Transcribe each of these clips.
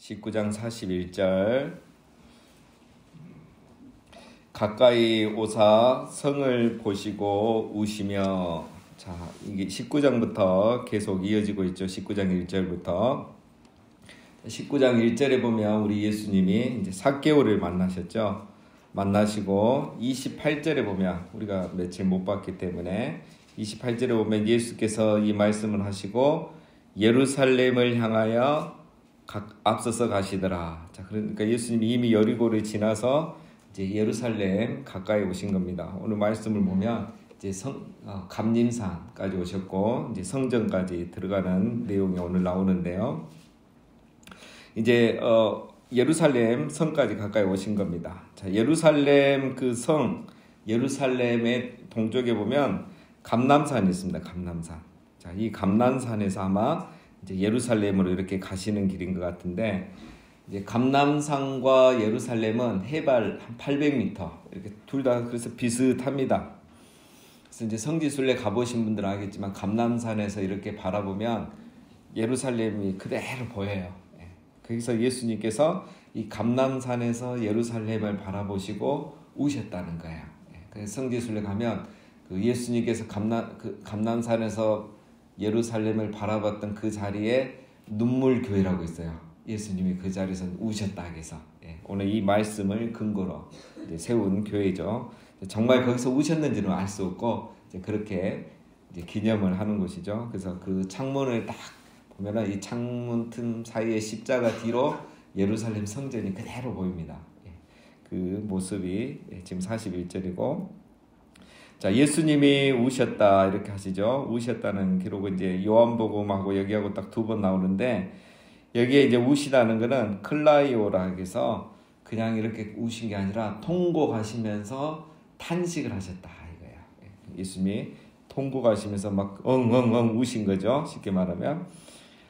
19장 41절 가까이 오사 성을 보시고 우시며. 자, 이게 19장부터 계속 이어지고 있죠. 19장 1절부터 19장 1절에 보면 우리 예수님이 이제 삭개오를 만나셨죠. 만나시고 28절에 보면 우리가 며칠 못 봤기 때문에 28절에 보면 예수께서 이 말씀을 하시고 예루살렘을 향하여 앞서서 가시더라. 자, 그러니까 예수님이 이미 여리고를 지나서 이제 예루살렘 가까이 오신 겁니다. 오늘 말씀을 보면 이제 감림산까지 오셨고 이제 성전까지 들어가는 내용이 오늘 나오는데요. 이제 예루살렘 성까지 가까이 오신 겁니다. 자, 예루살렘 그 성, 예루살렘의 동쪽에 보면 감람산이 있습니다. 감람산. 자, 이 감람산에서 아마 이제 예루살렘으로 이렇게 가시는 길인 것 같은데, 이제 감람산과 예루살렘은 해발 한 800m 이렇게 둘 다 그래서 비슷합니다. 그래서 이제 성지순례 가보신 분들은 알겠지만 감람산에서 이렇게 바라보면 예루살렘이 그대로 보여요. 거기서 예수님께서 이 감람산에서 예루살렘을 바라보시고 우셨다는 거예요. 그래서 성지순례 가면 그 예수님께서 감람산에서 예루살렘을 바라봤던 그 자리에 눈물교회라고 있어요. 예수님이 그 자리에서 우셨다 해서 오늘 이 말씀을 근거로 이제 세운 교회죠. 정말 거기서 우셨는지는 알 수 없고 이제 그렇게 이제 기념을 하는 곳이죠. 그래서 그 창문을 딱 보면은 이 창문 틈 사이에 십자가 뒤로 예루살렘 성전이 그대로 보입니다. 그 모습이 지금 41절이고, 자, 예수님이 우셨다 이렇게 하시죠. 우셨다는 기록은 이제 요한복음하고 여기하고 딱 두 번 나오는데, 여기에 이제 우시다는 거는 클라이오라 해서 그냥 이렇게 우신 게 아니라 통곡하시면서 탄식을 하셨다 이거예요. 예수님이 통곡하시면서 막 엉엉엉 우신 거죠. 쉽게 말하면.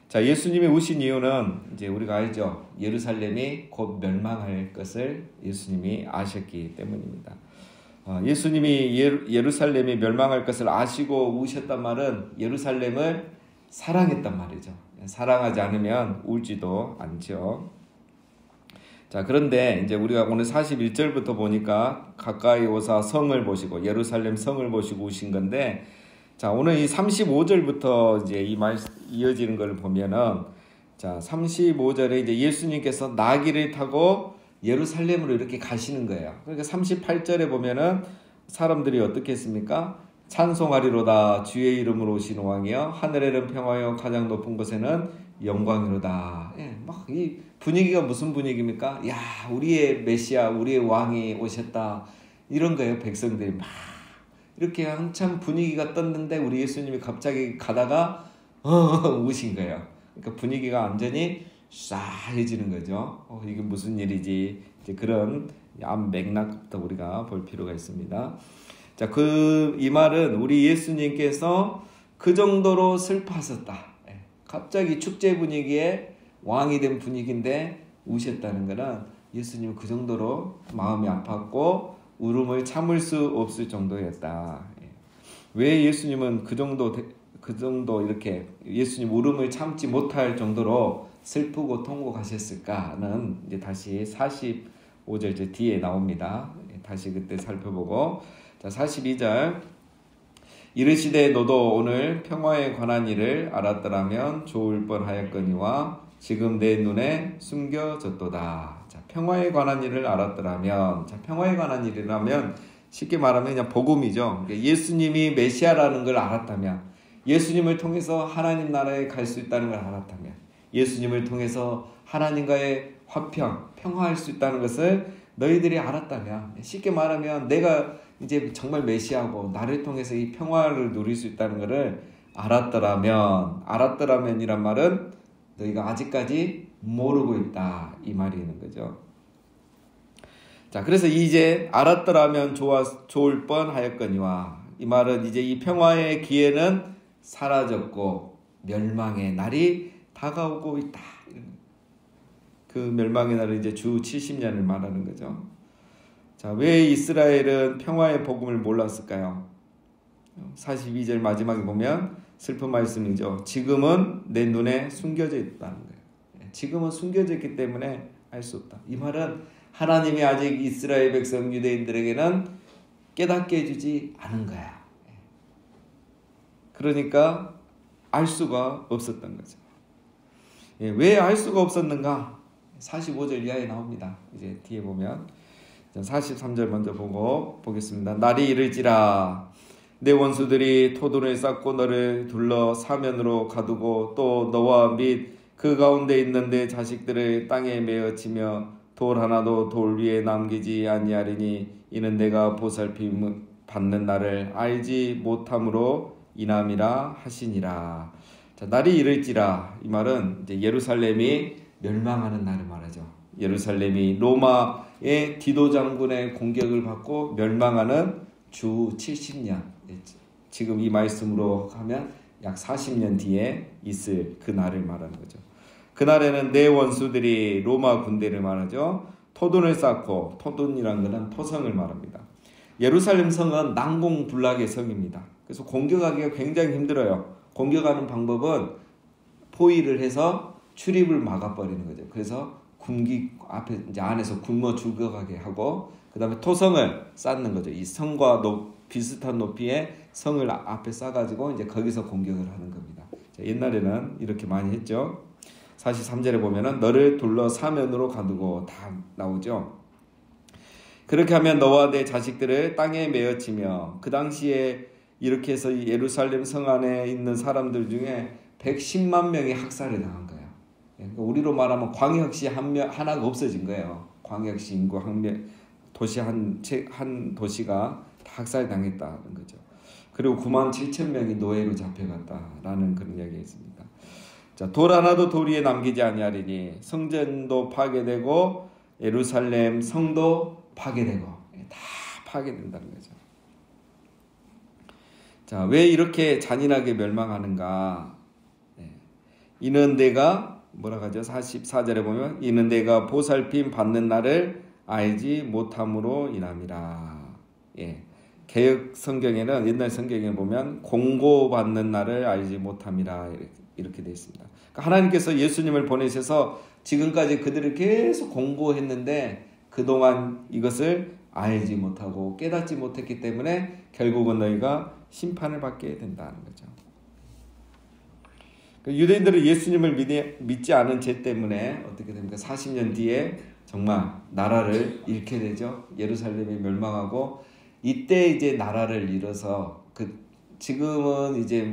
자, 예수님이 우신 이유는 이제 우리가 알죠. 예루살렘이 곧 멸망할 것을 예수님이 아셨기 때문입니다. 예수님이 예루살렘이 멸망할 것을 아시고 우셨단 말은 예루살렘을 사랑했단 말이죠. 사랑하지 않으면 울지도 않죠. 자, 그런데 이제 우리가 오늘 41절부터 보니까 가까이 오사 성을 보시고 예루살렘 성을 보시고 우신 건데, 자, 오늘 이 35절부터 이제 이 말 이어지는 걸 보면은, 자, 35절에 이제 예수님께서 나귀를 타고 예루살렘으로 이렇게 가시는 거예요. 그러니까 38절에 보면은 사람들이 어떻게 했습니까? 찬송하리로다 주의 이름으로 오신 왕이여 하늘에는 평화여 가장 높은 곳에는 영광이로다. 막 이 분위기가 무슨 분위기입니까? 야, 우리의 메시아, 우리의 왕이 오셨다. 이런 거예요. 백성들이 막 이렇게 한참 분위기가 떴는데 우리 예수님이 갑자기 가다가 우신 거예요. 그러니까 분위기가 완전히 싸해지는 거죠. 이게 무슨 일이지? 이제 그런 앞 맥락부터 우리가 볼 필요가 있습니다. 자, 이 말은 우리 예수님께서 그 정도로 슬퍼하셨다. 갑자기 축제 분위기에 왕이 된 분위기인데 우셨다는 거는 예수님은 그 정도로 마음이 아팠고 울음을 참을 수 없을 정도였다. 왜 예수님은 그 정도 이렇게 예수님 울음을 참지 못할 정도로 슬프고 통곡하셨을까는 이제 다시 45절 뒤에 나옵니다. 다시 그때 살펴보고, 자, 42절 이르시되 너도 오늘 평화에 관한 일을 알았더라면 좋을 뻔하였거니와 지금 내 눈에 숨겨졌도다. 자, 평화에 관한 일을 알았더라면, 자, 평화에 관한 일이라면 쉽게 말하면 그냥 복음이죠. 그러니까 예수님이 메시아라는 걸 알았다면, 예수님을 통해서 하나님 나라에 갈 수 있다는 걸 알았다면, 예수님을 통해서 하나님과의 화평, 평화할 수 있다는 것을 너희들이 알았다면, 쉽게 말하면 내가 이제 정말 메시아고 나를 통해서 이 평화를 누릴 수 있다는 것을 알았더라면이란 말은 너희가 아직까지 모르고 있다 이 말이 있는 거죠. 자, 그래서 이제 알았더라면 좋을 뻔하였거니와, 이 말은 이제 이 평화의 기회는 사라졌고 멸망의 날이 다가오고 있다. 그 멸망의 날은 이제 주 70년을 말하는 거죠. 자, 왜 이스라엘은 평화의 복음을 몰랐을까요? 42절 마지막에 보면 슬픈 말씀이죠. 지금은 내 눈에 숨겨져 있다는 거예요. 지금은 숨겨져 있기 때문에 알 수 없다. 이 말은 하나님이 아직 이스라엘 백성 유대인들에게는 깨닫게 해주지 않은 거야. 그러니까 알 수가 없었던 거죠. 왜 알 수가 없었는가? 45절 이하에 나옵니다. 이제 뒤에 보면 43절 먼저 보겠습니다. 날이 이를지라 내 원수들이 토돈을 쌓고 너를 둘러 사면으로 가두고 또 너와 및 그 가운데 있는 내 자식들을 땅에 메어치며 돌 하나도 돌 위에 남기지 아니하리니 이는 내가 보살핌 받는 날을 알지 못함으로 인함이라 하시니라. 자, 날이 이를지라 이 말은 이제 예루살렘이 멸망하는 날을 말하죠. 예루살렘이 로마의 디도 장군의 공격을 받고 멸망하는 주 70년, 지금 이 말씀으로 하면 약 40년 뒤에 있을 그 날을 말하는 거죠. 그날에는 내 원수들이 로마 군대를 말하죠. 토돈을 쌓고, 토돈이라는 것은 토성을 말합니다. 예루살렘 성은 난공불락의 성입니다. 그래서 공격하기가 굉장히 힘들어요. 공격하는 방법은 포위를 해서 출입을 막아버리는 거죠. 그래서 군기 앞에 이제 안에서 굶어 죽어가게 하고, 그 다음에 토성을 쌓는 거죠. 이 성과 비슷한 높이의 성을 앞에 쌓아가지고 이제 거기서 공격을 하는 겁니다. 자, 옛날에는 이렇게 많이 했죠. 43절에 보면은 너를 둘러 사면으로 가두고 다 나오죠. 그렇게 하면 너와 내 자식들을 땅에 메어치며, 그 당시에 이렇게 해서 예루살렘 성 안에 있는 사람들 중에 110만 명이 학살을 당한 거예요. 그러니까 우리로 말하면 광역시 하나가 없어진 거예요. 광역시 인구 도시 한 도시가 다 학살당했다는 거죠. 그리고 9만 7천 명이 노예로 잡혀갔다라는 그런 이야기가 있습니다. 자, 돌 하나도 돌 위에 남기지 아니하리니 성전도 파괴되고 예루살렘 성도 파괴되고 다 파괴된다는 거죠. 자, 왜 이렇게 잔인하게 멸망하는가? 이는 내가 뭐라고 하죠? 44절에 보면 이는 내가 보살핌 받는 날을 알지 못함으로 인함이라. 개역 성경에는, 옛날 성경에 보면 공고받는 날을 알지 못함이라 이렇게 되어 있습니다. 그러니까 하나님께서 예수님을 보내셔서 지금까지 그들을 계속 공고했는데 그동안 이것을 알지 못하고 깨닫지 못했기 때문에 결국은 너희가 심판을 받게 된다는 거죠. 유대인들은 예수님을 믿지 않은 죄 때문에 어떻게 됩니까? 40년 뒤에 정말 나라를 잃게 되죠. 예루살렘이 멸망하고, 이때 이제 나라를 잃어서 지금은 이제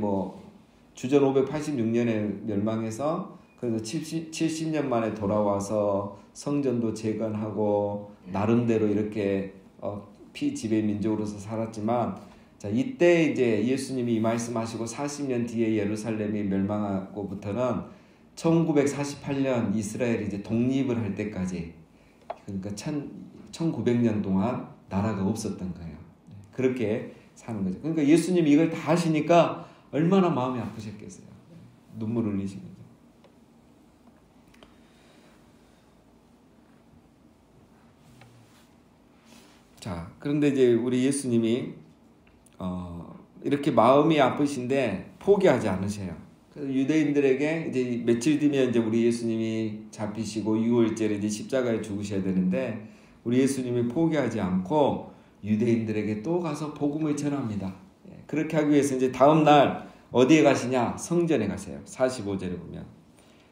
주전 586년에 멸망해서 그래서 70년 만에 돌아와서 성전도 재건하고 나름대로 이렇게 피지배 민족으로서 살았지만, 자, 이때 이제 예수님이 이 말씀하시고 40년 뒤에 예루살렘이 멸망하고부터는 1948년 이스라엘이 이제 독립을 할 때까지, 그러니까 1900년 동안 나라가 없었던 거예요. 그렇게 사는 거죠. 그러니까 예수님이 이걸 다 하시니까 얼마나 마음이 아프셨겠어요. 눈물 흘리신 거죠. 자, 그런데 이제 우리 예수님이 이렇게 마음이 아프신데 포기하지 않으셔요. 그래서 유대인들에게 이제 며칠 뒤면 이제 우리 예수님이 잡히시고 6월절에 이제 십자가에 죽으셔야 되는데, 우리 예수님이 포기하지 않고 유대인들에게 또 가서 복음을 전합니다. 그렇게 하기 위해서 이제 다음 날 어디에 가시냐? 성전에 가세요. 45절에 보면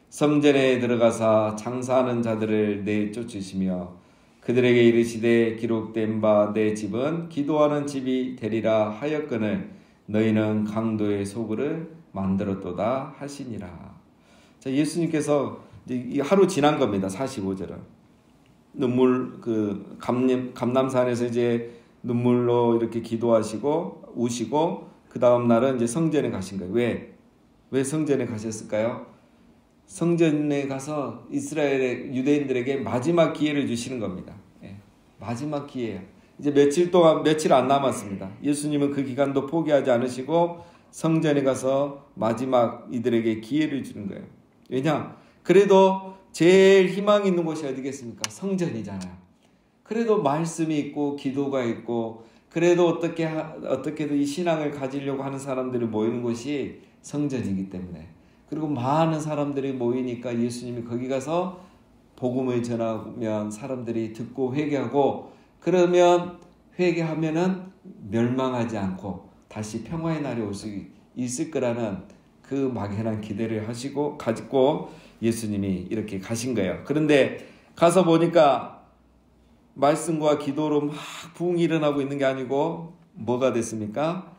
성전에 들어가사 장사하는 자들을 내쫓으시며 그들에게 이르시되 기록된 바 내 집은 기도하는 집이 되리라 하였거늘 너희는 강도의 소굴을 만들었도다 하시니라. 자, 예수님께서 이제 하루 지난 겁니다. 45절은 눈물 감람산에서 이제 눈물로 이렇게 기도하시고 우시고 그 다음 날은 이제 성전에 가신 거예요. 왜 성전에 가셨을까요? 성전에 가서 이스라엘의 유대인들에게 마지막 기회를 주시는 겁니다. 마지막 기회예요. 이제 며칠 안 남았습니다. 예수님은 그 기간도 포기하지 않으시고 성전에 가서 마지막 이들에게 기회를 주는 거예요. 왜냐? 그래도 제일 희망이 있는 곳이 어디겠습니까? 성전이잖아요. 그래도 말씀이 있고 기도가 있고, 그래도 어떻게든 이 신앙을 가지려고 하는 사람들이 모이는 곳이 성전이기 때문에, 그리고 많은 사람들이 모이니까 예수님이 거기 가서 복음을 전하면 사람들이 듣고 회개하고, 그러면 회개하면은 멸망하지 않고 다시 평화의 날이 올 수 있을 거라는 그 막연한 기대를 가지고 예수님이 이렇게 가신 거예요. 그런데 가서 보니까 말씀과 기도로 막 부흥이 일어나고 있는 게 아니고 뭐가 됐습니까?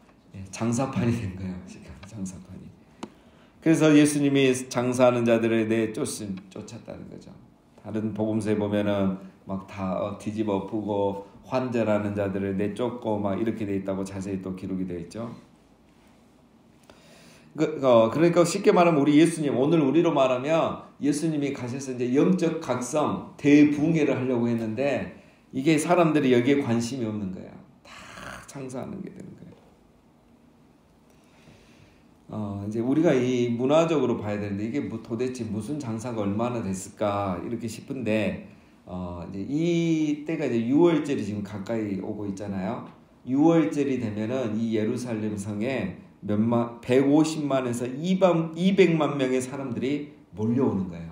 장사판이 된 거예요. 장사판이. 그래서 예수님이 장사하는 자들을 쫓았다는 거죠. 다른 복음서에 보면은 막 다 뒤집어 엎고 환전하는 자들을 내쫓고 막 이렇게 돼 있다고 자세히 또 기록이 되어 있죠. 그러니까 쉽게 말하면 우리 예수님, 오늘 우리로 말하면 예수님이 가셔서 이제 영적 각성, 대붕해를 하려고 했는데 이게 사람들이 여기에 관심이 없는 거예요. 다 장사하는 게 되는 거예요. 이제 우리가 이 문화적으로 봐야 되는데 이게 도대체 무슨 장사가 얼마나 됐을까 이렇게 싶은데, 이제 이 때가 이제 6월절이 지금 가까이 오고 있잖아요. 6월절이 되면은 이 예루살렘 성에 150만에서 200만 명의 사람들이 몰려오는 거예요.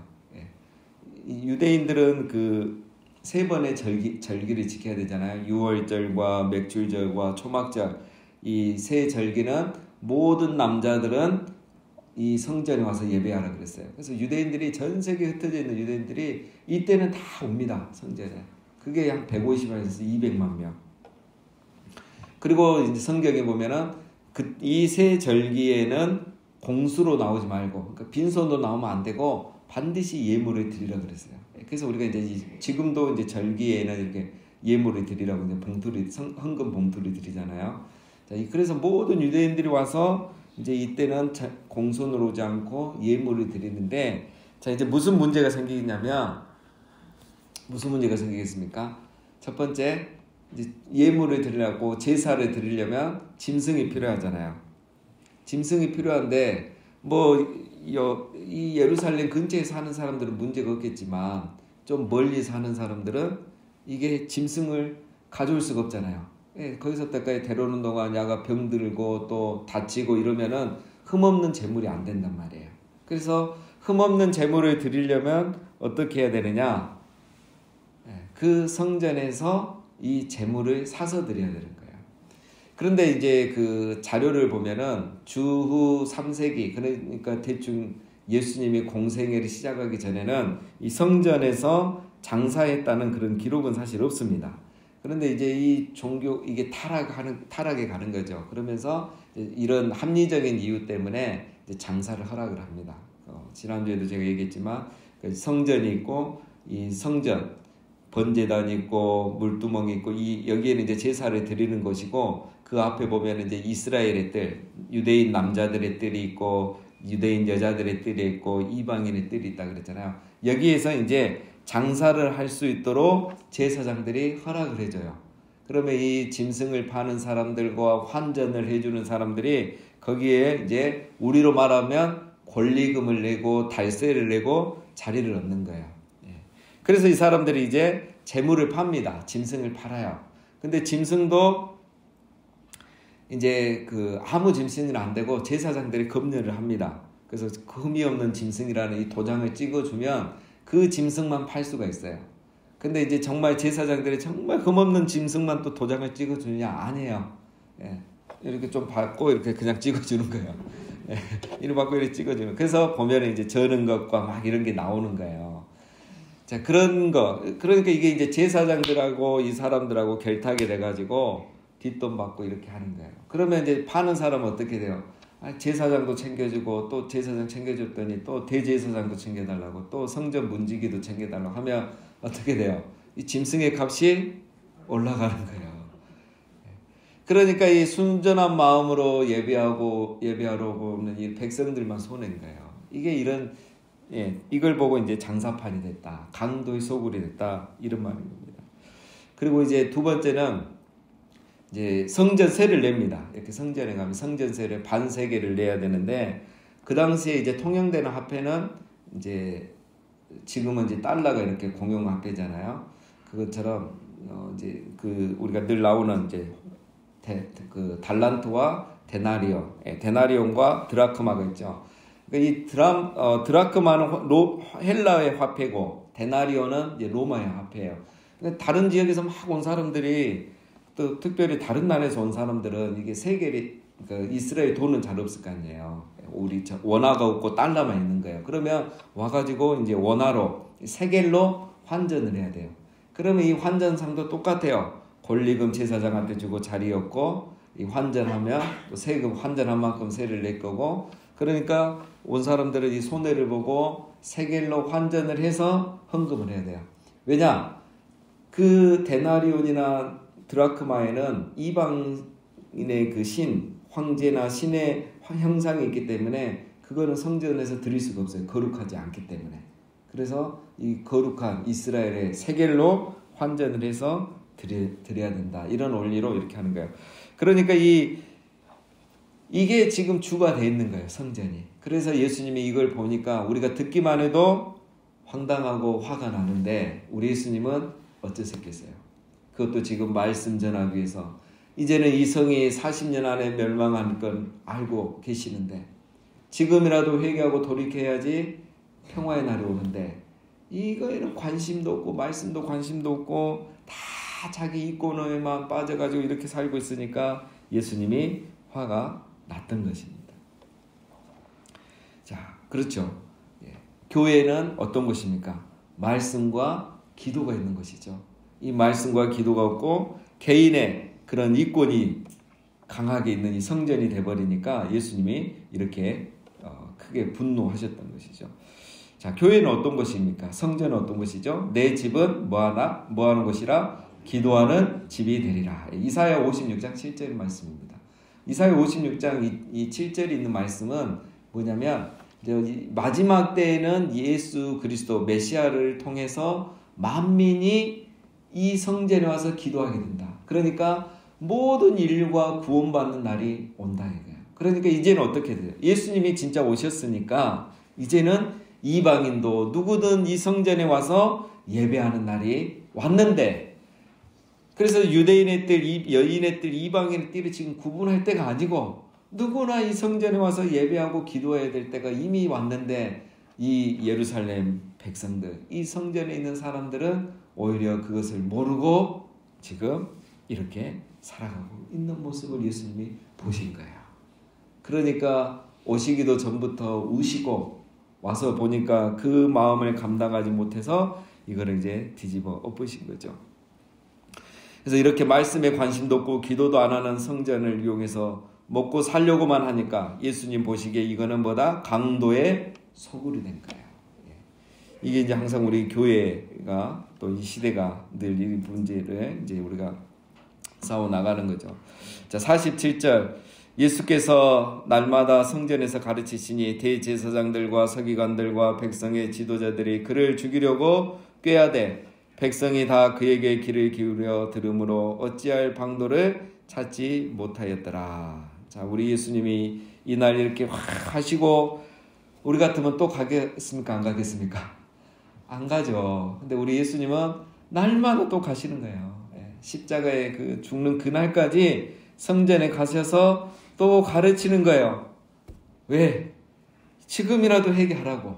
유대인들은 그 세 번의 절기를 지켜야 되잖아요. 6월절과 맥줄절과 초막절, 이 세 절기는 모든 남자들은 이 성전에 와서 예배하라 그랬어요. 그래서 유대인들이, 전 세계에 흩어져 있는 유대인들이 이때는 다 옵니다, 성전에. 그게 한 150만에서 200만 명. 그리고 이제 성경에 보면은 이 세 절기에는 공수로 나오지 말고, 그러니까 빈손으로 나오면 안 되고 반드시 예물을 드리라 그랬어요. 그래서 우리가 이제 지금도 이제 절기에는 이렇게 예물을 드리라고 이제 헌금 봉투를 드리잖아요. 자, 그래서 모든 유대인들이 와서 이제 이때는 공손으로 오지 않고 예물을 드리는데, 자, 이제 무슨 문제가 생기겠습니까? 첫 번째, 이제 예물을 드리려고, 제사를 드리려면 짐승이 필요하잖아요. 짐승이 필요한데 이 예루살렘 근처에 사는 사람들은 문제가 없겠지만 좀 멀리 사는 사람들은 이게 짐승을 가져올 수가 없잖아요. 거기서 때까지 데려오는 동안 야가 병들고 또 다치고 이러면은 흠없는 제물이 안 된단 말이에요. 그래서 흠없는 제물을 드리려면 어떻게 해야 되느냐? 그 성전에서 이 제물을 사서 드려야 되는 거예요. 그런데 이제 그 자료를 보면은 주후 3세기, 그러니까 대충 예수님이 공생애를 시작하기 전에는 이 성전에서 장사했다는 그런 기록은 사실 없습니다. 그런데 이제 이 종교, 이게 타락에 가는 거죠. 그러면서 이런 합리적인 이유 때문에 이제 장사를 허락을 합니다. 지난주에도 제가 얘기했지만 성전이 있고, 이 성전 번제단이 있고 물두멍이 있고, 여기에는 이제 제사를 드리는 것이고, 그 앞에 보면 이제 이스라엘의 뜰, 유대인 남자들의 뜰이 있고 유대인 여자들의 뜰이 있고 이방인의 뜰이 있다 그랬잖아요. 여기에서 이제 장사를 할 수 있도록 제사장들이 허락을 해줘요. 그러면 이 짐승을 파는 사람들과 환전을 해주는 사람들이 거기에 이제 우리로 말하면 권리금을 내고 달세를 내고 자리를 얻는 거예요. 그래서 이 사람들이 이제 재물을 팝니다. 짐승을 팔아요. 근데 짐승도 이제 아무 짐승은 안 되고 제사장들이 검열을 합니다. 그래서 흠이 없는 짐승이라는 이 도장을 찍어주면 그 짐승만 팔 수가 있어요. 근데 이제 정말 제사장들이 정말 흠없는 짐승만 또 도장을 찍어주느냐? 아니에요. 이렇게 좀 받고 이렇게 그냥 찍어주는 거예요. 이렇게 받고 이렇게 찍어주는. 그래서 보면 이제 저는 것과 막 이런 게 나오는 거예요. 자, 그러니까 이게 이제 제사장들하고 이 사람들하고 결탁이 돼가지고 뒷돈 받고 이렇게 하는 거예요. 그러면 이제 파는 사람은 어떻게 돼요? 제사장도 챙겨주고, 또 제사장 챙겨줬더니 또 대제사장도 챙겨달라고, 또 성전 문지기도 챙겨달라고 하면 어떻게 돼요? 이 짐승의 값이 올라가는 거예요. 그러니까 이 순전한 마음으로 예배하러 오는 이 백성들만 손해인 거예요. 이게 이걸 보고 이제 장사판이 됐다, 강도의 소굴이 됐다, 이런 말인 겁니다. 그리고 이제 두 번째는 이제 성전세를 냅니다. 이렇게 성전에 가면 성전세를 반세계를 내야 되는데, 그 당시에 이제 통용되는 화폐는 이제 지금은 이제 달러가 이렇게 공용 화폐잖아요. 그것처럼 이제 우리가 늘 나오는 이제 달란트와 데나리온, 데나리온과 드라크마가 있죠. 그러니까 이 드라크마는 헬라의 화폐고 데나리오는 이제 로마의 화폐예요. 그러니까 다른 지역에서 막 온 사람들이 또 특별히 다른 나라에서 온 사람들은 이게 세겔이 그러니까 이스라엘 돈은 잘 없을 거 아니에요. 우리 원화가 없고 달러만 있는 거예요. 그러면 와가지고 이제 원화로 세겔로 환전을 해야 돼요. 그러면 이 환전상도 똑같아요. 권리금 제사장한테 주고 자리였고 이 환전하면 또 세금 환전한 만큼 세를 낼 거고 그러니까 온 사람들은 이 손해를 보고 세겔로 환전을 해서 헌금을 해야 돼요. 왜냐? 그 데나리온이나 드라크마에는 이방인의 그 신, 황제나 신의 형상이 있기 때문에 그거는 성전에서 드릴 수가 없어요. 거룩하지 않기 때문에. 그래서 이 거룩한 이스라엘의 세겔로 환전을 해서 드려야 된다. 이런 원리로 이렇게 하는 거예요. 그러니까 이게 지금 주가 돼 있는 거예요. 성전이. 그래서 예수님이 이걸 보니까 우리가 듣기만 해도 황당하고 화가 나는데 우리 예수님은 어쩌셨겠어요? 그것도 지금 말씀 전하기 위해서 이제는 이 성이 40년 안에 멸망할 건 알고 계시는데 지금이라도 회개하고 돌이켜야지 평화의 날이 오는데 이거에는 관심도 없고 말씀도 관심도 없고 다 자기 이권에만 빠져가지고 이렇게 살고 있으니까 예수님이 화가 났던 것입니다. 자, 그렇죠. 교회는 어떤 것입니까? 말씀과 기도가 있는 것이죠. 이 말씀과 기도가 없고 개인의 그런 이권이 강하게 있는 이 성전이 돼버리니까 예수님이 이렇게 크게 분노하셨던 것이죠. 자, 교회는 어떤 것입니까? 성전은 어떤 것이죠? 내 집은 뭐하는 곳이라? 기도하는 집이 되리라. 이사야 56장 7절 말씀입니다. 이사야 56장 이 7절에 있는 말씀은 뭐냐면 마지막 때에는 예수 그리스도 메시아를 통해서 만민이 이 성전에 와서 기도하게 된다. 그러니까 모든 인류가 구원받는 날이 온다 이거예요. 그러니까 이제는 어떻게 돼요? 예수님이 진짜 오셨으니까 이제는 이방인도 누구든 이 성전에 와서 예배하는 날이 왔는데 그래서 유대인의 뜰, 여인의 뜰, 이방인의 뜰을 지금 구분할 때가 아니고 누구나 이 성전에 와서 예배하고 기도해야 될 때가 이미 왔는데 이 예루살렘 백성들, 이 성전에 있는 사람들은 오히려 그것을 모르고 지금 이렇게 살아가고 있는 모습을 예수님이 보신 거예요. 그러니까 오시기도 전부터 우시고 와서 보니까 그 마음을 감당하지 못해서 이거를 이제 뒤집어 엎으신 거죠. 그래서 이렇게 말씀에 관심도 없고 기도도 안 하는 성전을 이용해서 먹고 살려고만 하니까 예수님 보시기에 이거는 뭐다? 강도의 소굴이 된 거예요. 이게 이제 항상 우리 교회가 또 이 시대가 늘 이 문제를 이제 우리가 싸워 나가는 거죠. 자, 47절. 예수께서 날마다 성전에서 가르치시니 대제사장들과 서기관들과 백성의 지도자들이 그를 죽이려고 꾀하되 백성이 다 그에게 귀를 기울여 들으므로 어찌할 방도를 찾지 못하였더라. 자, 우리 예수님이 이날 이렇게 확 하시고 우리 같으면 또 가겠습니까? 안 가겠습니까? 안 가죠. 근데 우리 예수님은 날마다 또 가시는 거예요. 십자가에 그 죽는 그날까지 성전에 가셔서 또 가르치는 거예요. 왜? 지금이라도 회개하라고.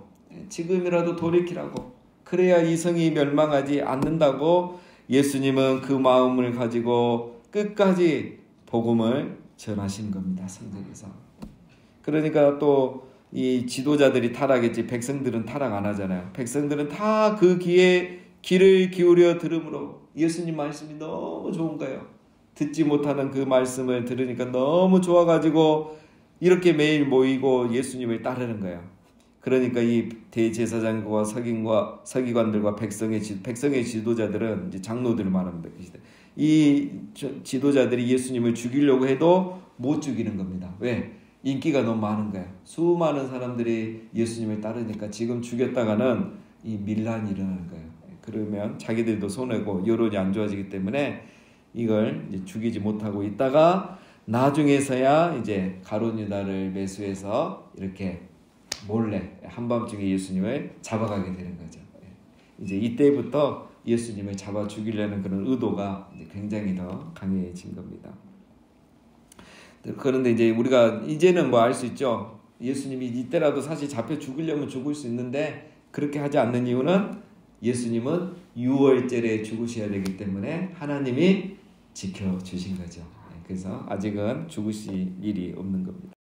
지금이라도 돌이키라고. 그래야 이 성이 멸망하지 않는다고 예수님은 그 마음을 가지고 끝까지 복음을 전하시는 겁니다. 성전에서. 그러니까 또 이 지도자들이 타락했지 백성들은 타락 안 하잖아요. 백성들은 다 그 귀에 귀를 기울여 들으므로 예수님 말씀이 너무 좋은 거예요. 듣지 못하는 그 말씀을 들으니까 너무 좋아가지고 이렇게 매일 모이고 예수님을 따르는 거예요. 그러니까 이 대제사장과 서기관들과 백성의 지도자들은 이제 장로들을 말합니다. 이 지도자들이 예수님을 죽이려고 해도 못 죽이는 겁니다. 왜? 인기가 너무 많은 거예요. 수많은 사람들이 예수님을 따르니까 지금 죽였다가는 이 밀란이 일어나는 거예요. 그러면 자기들도 손해고 여론이 안 좋아지기 때문에 이걸 이제 죽이지 못하고 있다가 나중에서야 이제 가룟 유다를 매수해서 이렇게 몰래 한밤중에 예수님을 잡아가게 되는 거죠. 이제 이때부터 예수님을 잡아 죽이려는 그런 의도가 이제 굉장히 더 강해진 겁니다. 그런데 이제 우리가 이제는 뭐 알 수 있죠. 예수님이 이때라도 사실 잡혀 죽으려면 죽을 수 있는데 그렇게 하지 않는 이유는 예수님은 유월절에 죽으셔야 되기 때문에 하나님이 지켜주신 거죠. 그래서 아직은 죽으실 일이 없는 겁니다.